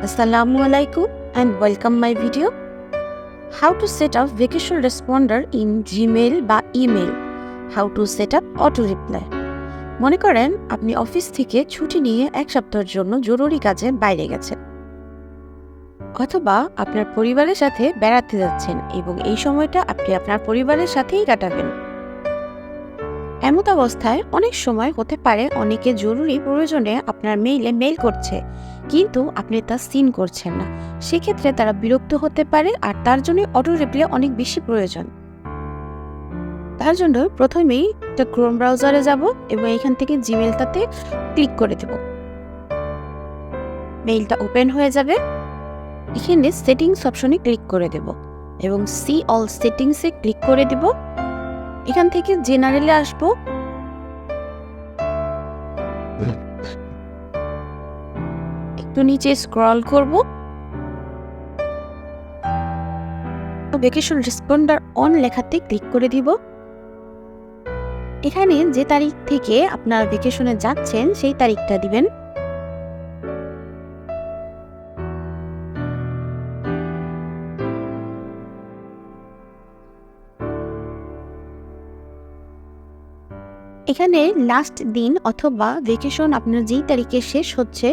Assalamualaikum and welcome my video. How to set up vacation responder in Gmail বা email. How to set up auto reply. মনে করেন আপনি office থেকে ছুটি নিয়ে এক সপ্তাহের জন্য জরুরি কাজে বাইরে গেছেন, অথবা আপনার পরিবারের সাথে বেড়াতে যাচ্ছেন এবং এই সময়টা আপনি আপনার পরিবারের সাথেই কাটাবেন। এমত অবস্থায় অনেক সময় হতে পারে অনেকে জরুরি প্রয়োজনে আপনার মেইলে মেইল করছে, কিন্তু আপনি তা সিন করছেন না। সেক্ষেত্রে তারা বিরক্ত হতে পারে, আর তার জন্য অটো রিপ্লাই অনেক বেশি প্রয়োজন। তার জন্য প্রথমেই একটা ক্রোম ব্রাউজারে যাব এবং এখান থেকে জিমেলটাতে ক্লিক করে দেব। মেইলটা ওপেন হয়ে যাবে। এখানে সেটিংস অপশনে ক্লিক করে দেব এবং সি অল সেটিংসে ক্লিক করে দেব। এখান থেকে জেনারেলে আসব। একটু নিচে স্ক্রল করব। ভ্যাকেশন রেসপন্ডার অন লেখাতে ক্লিক করে দিব। এখানে যে তারিখ থেকে আপনারা ভ্যাকেশনে যাচ্ছেন সেই তারিখটা দিবেন। এখানে লাস্ট দিন অথবা ভ্যাকেশন আপনার যেই তারিখে শেষ হচ্ছে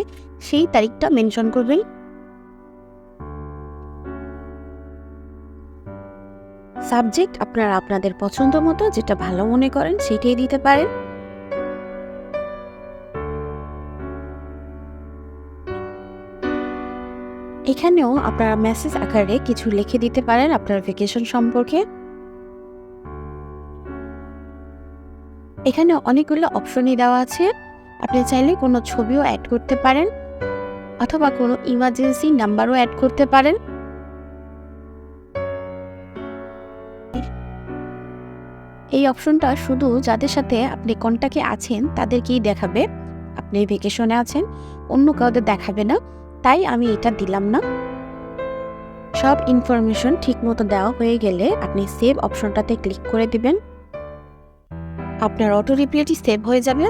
সেই তারিখটা মেনশন করবেন। সাবজেক্ট আপনারা আপনাদের পছন্দ মতো যেটা ভালো মনে করেন সেটাই দিতে পারেন। এখানেও আপনারা মেসেজ আকারে কিছু লিখে দিতে পারেন আপনার ভ্যাকেশন সম্পর্কে। এখানে অনেকগুলো অপশনই দেওয়া আছে। আপনি চাইলে কোনো ছবিও অ্যাড করতে পারেন অথবা কোনো ইমার্জেন্সি নাম্বারও অ্যাড করতে পারেন। এই অপশনটা শুধু যাদের সাথে আপনি কন্ট্যাক্টে আছেন তাদেরকেই দেখাবে। আপনি ভ্যাকেশনে আছেন, অন্য কাউদের দেখাবে না, তাই আমি এটা দিলাম না। সব ইনফরমেশন ঠিকমতো দেওয়া হয়ে গেলে আপনি সেভ অপশনটাতে ক্লিক করে দিবেন। আপনার অটো রিপ্লাইটি সেভ হয়ে যাবে।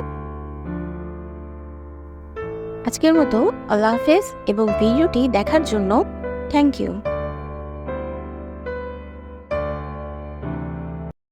আজকের মতো আল্লাহ হাফেজ এবং ভিডিওটি দেখার জন্য থ্যাংক ইউ।